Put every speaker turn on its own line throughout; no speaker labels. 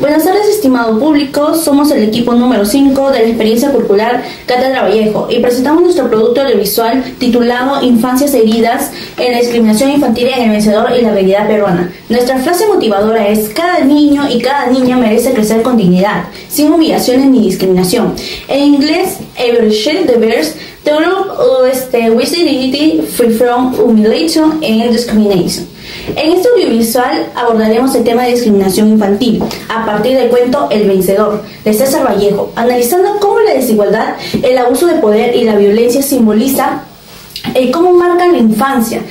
Buenas tardes, estimado público. Somos el equipo número 5 de la experiencia curricular Cátedra Vallejo y presentamos nuestro producto audiovisual titulado Infancias heridas en la discriminación infantil en El Vencedor y la realidad peruana. Nuestra frase motivadora es: cada niño y cada niña merece crecer con dignidad, sin humillaciones ni discriminación. En inglés, every child deserves to grow with dignity, free from humiliation and discrimination. En este audiovisual abordaremos el tema de discriminación infantil a partir del cuento El Vencedor de César Vallejo, analizando cómo la desigualdad, el abuso de poder y la violencia simboliza cómo marcan la infancia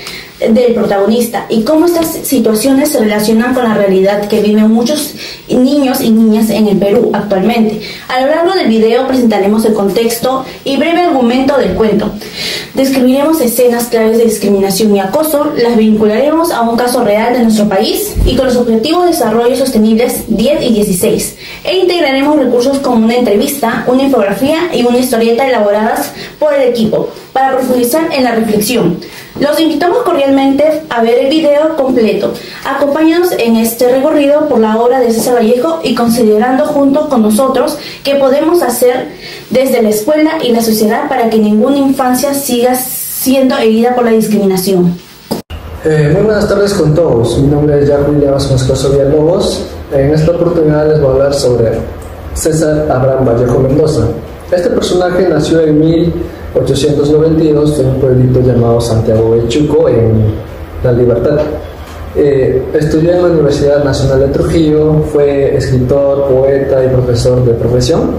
del protagonista y cómo estas situaciones se relacionan con la realidad que viven muchos niños y niñas en el Perú actualmente. A lo largo del video presentaremos el contexto y breve argumento del cuento. Describiremos escenas claves de discriminación y acoso, las vincularemos a un caso real de nuestro país y con los Objetivos de Desarrollo Sostenibles 10 y 16, e integraremos recursos como una entrevista, una infografía y una historieta elaboradas por el equipo para profundizar en la reflexión. Los invitamos cordialmente a ver el video completo. Acompáñanos en este recorrido por la obra de César Vallejo y considerando junto con nosotros qué podemos hacer desde la escuela y la sociedad para que ninguna infancia siga siendo herida por la discriminación.
Muy buenas tardes con todos. Mi nombre es Jack Williams Moscoso Villalobos. En esta oportunidad les voy a hablar sobre César Abraham Vallejo Mendoza. Este personaje nació en 1892 en un pueblito llamado Santiago de Chuco, en La Libertad. Estudió en la Universidad Nacional de Trujillo, fue escritor, poeta y profesor de profesión.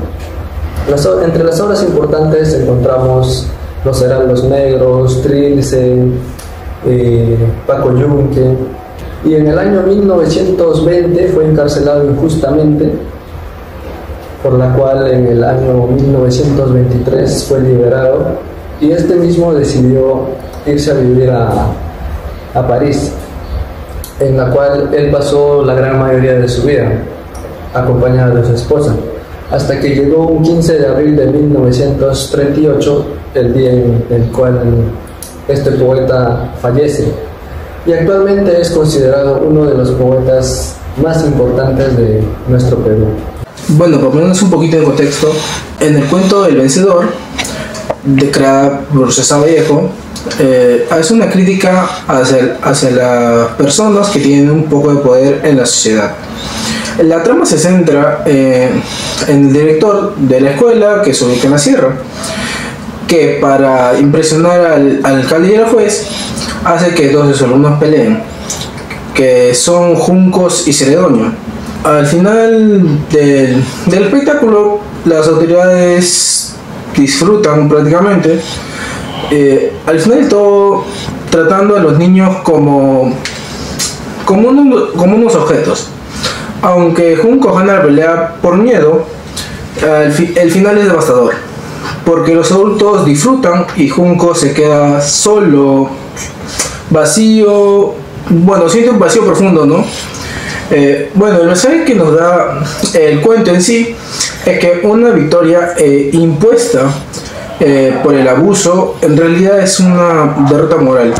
Entre las obras importantes encontramos Los Heraldos Negros, Trilce, Paco Yunque, y en el año 1920 fue encarcelado injustamente, por la cual en el año 1923 fue liberado y este mismo decidió irse a vivir a París, en la cual él pasó la gran mayoría de su vida acompañado de su esposa, hasta que llegó un 15 de abril de 1938, el día en el cual este poeta fallece, y actualmente es considerado uno de los poetas más importantes de nuestro Perú.
Bueno, por ponernos un poquito de contexto, en el cuento El Vencedor, creada por César Vallejo, hace una crítica hacia las personas que tienen un poco de poder en la sociedad. La trama se centra en el director de la escuela, que se ubica en la sierra, que para impresionar al alcalde y al juez hace que dos de sus alumnos peleen, que son Juncos y Celedonio. Al final del espectáculo, las autoridades disfrutan prácticamente, al final de todo, tratando a los niños como unos objetos. Aunque Junco gana la pelea por miedo, el final es devastador, porque los adultos disfrutan y Junco se queda solo, vacío, bueno, siente un vacío profundo, ¿no? Bueno, el mensaje que nos da el cuento en sí es que una victoria impuesta por el abuso en realidad es una derrota moral.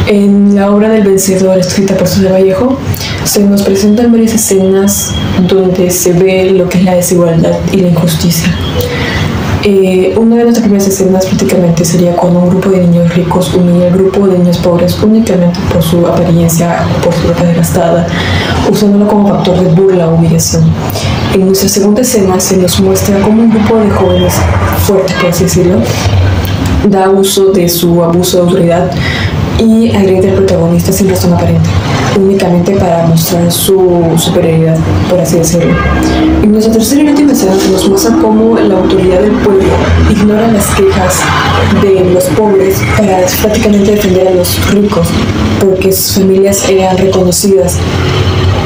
En la obra del Vencedor, escrita por César Vallejo, se nos presentan varias escenas donde se ve lo que es la desigualdad y la injusticia. Una de las primeras escenas prácticamente sería cuando un grupo de niños ricos humilla al grupo de niños pobres únicamente por su apariencia, por su ropa desgastada, usándolo como factor de burla o humillación. En nuestra segunda escena se nos muestra cómo un grupo de jóvenes fuertes, por así decirlo, da uso de su abuso de autoridad y agrede al protagonista sin razón aparente, únicamente para mostrar su superioridad, por así decirlo. En nuestra tercera y última escena se nos muestra cómo la autoridad del pueblo ignora las quejas de los pobres para prácticamente defender a los ricos, porque sus familias eran reconocidas.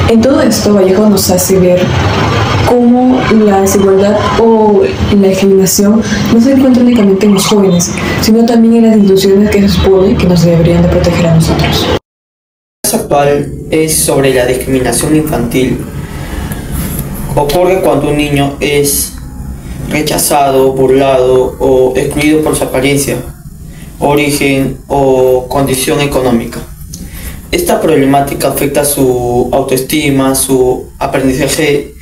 En todo esto, Vallejo nos hace ver cómo la desigualdad o la discriminación no se encuentra únicamente en los jóvenes, sino también en las instituciones que se supone que nos deberían de proteger a nosotros.
El caso actual es sobre la discriminación infantil. Ocurre cuando un niño es rechazado, burlado o excluido por su apariencia, origen o condición económica. Esta problemática afecta su autoestima, su aprendizaje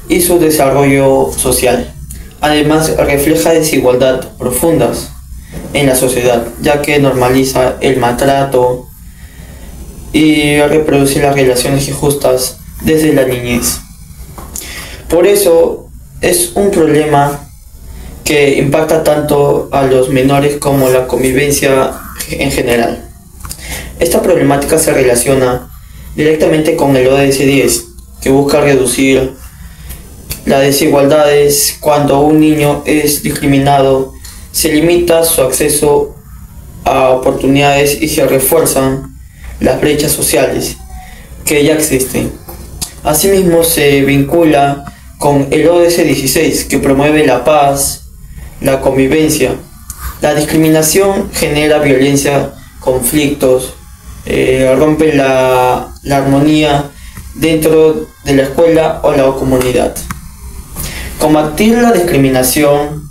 y su desarrollo social. Además, refleja desigualdades profundas en la sociedad, ya que normaliza el maltrato y reproduce las relaciones injustas desde la niñez. Por eso es un problema que impacta tanto a los menores como la convivencia en general. Esta problemática se relaciona directamente con el ODS 10, que busca reducir las desigualdades. Cuando un niño es discriminado, se limita su acceso a oportunidades y se refuerzan las brechas sociales que ya existen. Asimismo, se vincula con el ODS 16, que promueve la paz, la convivencia. La discriminación genera violencia, conflictos, rompe la armonía dentro de la escuela o la comunidad. Combatir la discriminación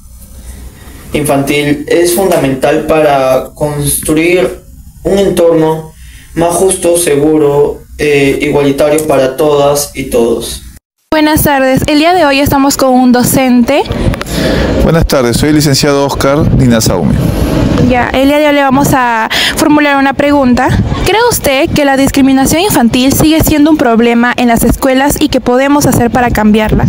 infantil es fundamental para construir un entorno más justo, seguro, igualitario para todas y todos.
Buenas tardes, el día de hoy estamos con un docente.
Buenas tardes, soy el licenciado Oscar Dinasaume.
Ya, el día de hoy le vamos a formular una pregunta. ¿Cree usted que la discriminación infantil sigue siendo un problema en las escuelas y qué podemos hacer para cambiarla?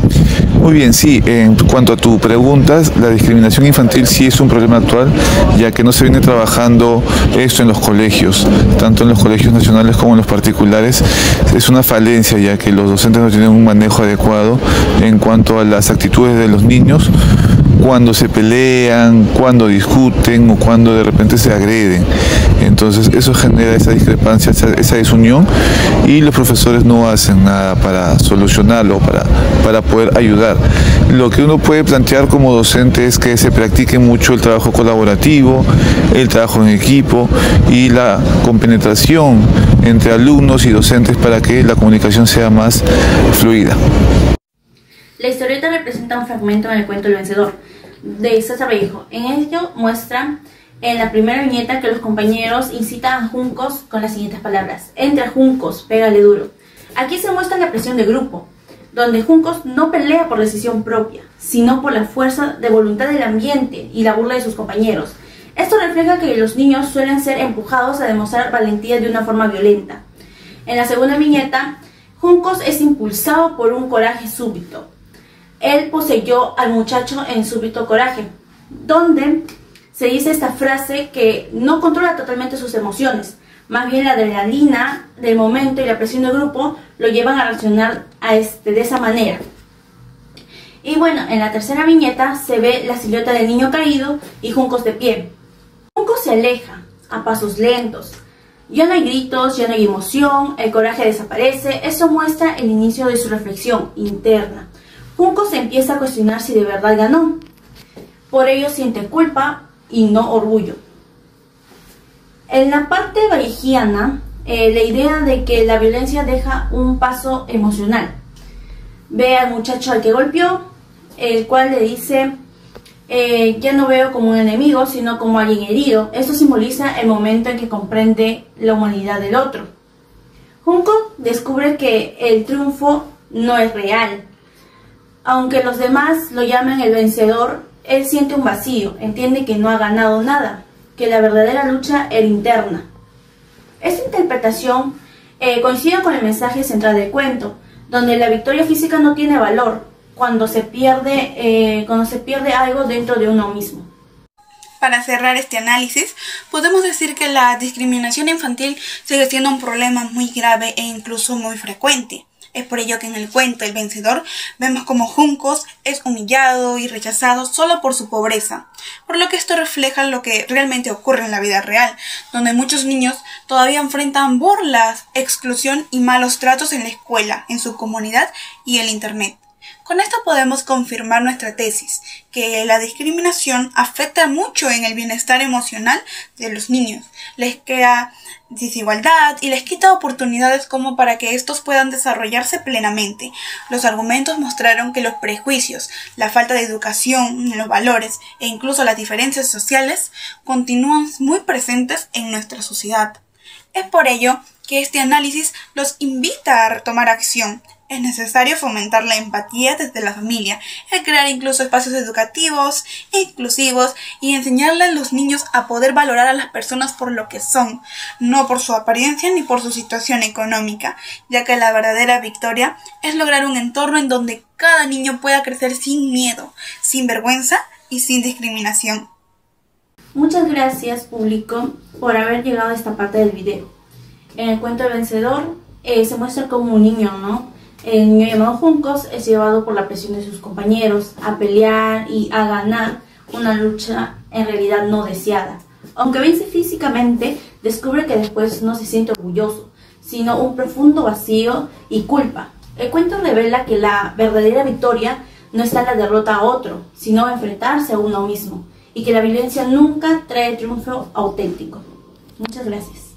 Muy bien, sí, en cuanto a tu pregunta, la discriminación infantil sí es un problema actual, ya que no se viene trabajando esto en los colegios, tanto en los colegios nacionales como en los particulares. Es una falencia, ya que los docentes no tienen un manejo adecuado en cuanto a las actitudes de los niños cuando se pelean, cuando discuten o cuando de repente se agreden. Entonces eso genera esa discrepancia, esa desunión, y los profesores no hacen nada para solucionarlo, para poder ayudar. Lo que uno puede plantear como docente es que se practique mucho el trabajo colaborativo, el trabajo en equipo y la compenetración entre alumnos y docentes para que la comunicación sea más fluida.
La historieta representa un fragmento en el cuento El Vencedor, de César Vallejo. En ello muestra en la primera viñeta que los compañeros incitan a Juncos con las siguientes palabras: entra Juncos, pégale duro. Aquí se muestra la presión de grupo, donde Juncos no pelea por decisión propia, sino por la fuerza de voluntad del ambiente y la burla de sus compañeros. Esto refleja que los niños suelen ser empujados a demostrar valentía de una forma violenta. En la segunda viñeta, Juncos es impulsado por un coraje súbito. Él poseyó al muchacho en súbito coraje, donde se dice esta frase que no controla totalmente sus emociones, más bien la adrenalina del momento y la presión del grupo lo llevan a reaccionar de esa manera. Y bueno, en la tercera viñeta se ve la silueta del niño caído y Juncos de pie. Juncos se aleja a pasos lentos. Ya no hay gritos, ya no hay emoción, el coraje desaparece. Eso muestra el inicio de su reflexión interna. Juncos se empieza a cuestionar si de verdad ganó. Por ello siente culpa y no orgullo. En la parte vallejiana, la idea de que la violencia deja un paso emocional. Ve al muchacho al que golpeó, el cual le dice: ya no veo como un enemigo, sino como alguien herido. Esto simboliza el momento en que comprende la humanidad del otro. Junco descubre que el triunfo no es real. Aunque los demás lo llamen el vencedor, él siente un vacío, entiende que no ha ganado nada, que la verdadera lucha era interna. Esta interpretación coincide con el mensaje central del cuento, donde la victoria física no tiene valor cuando se pierde algo dentro de uno mismo.
Para cerrar este análisis, podemos decir que la discriminación infantil sigue siendo un problema muy grave e incluso muy frecuente. Es por ello que en el cuento El Vencedor vemos como Juncos es humillado y rechazado solo por su pobreza, por lo que esto refleja lo que realmente ocurre en la vida real, donde muchos niños todavía enfrentan burlas, exclusión y malos tratos en la escuela, en su comunidad y el internet. Con esto podemos confirmar nuestra tesis, que la discriminación afecta mucho en el bienestar emocional de los niños, les crea desigualdad y les quita oportunidades como para que estos puedan desarrollarse plenamente. Los argumentos mostraron que los prejuicios, la falta de educación, los valores e incluso las diferencias sociales continúan muy presentes en nuestra sociedad. Es por ello que este análisis los invita a retomar acción. Es necesario fomentar la empatía desde la familia, el crear incluso espacios educativos, inclusivos y enseñarle a los niños a poder valorar a las personas por lo que son, no por su apariencia ni por su situación económica, ya que la verdadera victoria es lograr un entorno en donde cada niño pueda crecer sin miedo, sin vergüenza y sin discriminación.
Muchas gracias, público, por haber llegado a esta parte del video. En el cuento del vencedor se muestra como un niño, ¿no? El niño llamado Juncos es llevado por la presión de sus compañeros a pelear y a ganar una lucha en realidad no deseada. Aunque vence físicamente, descubre que después no se siente orgulloso, sino un profundo vacío y culpa. El cuento revela que la verdadera victoria no está en la derrota a otro, sino en enfrentarse a uno mismo, y que la violencia nunca trae triunfo auténtico. Muchas gracias.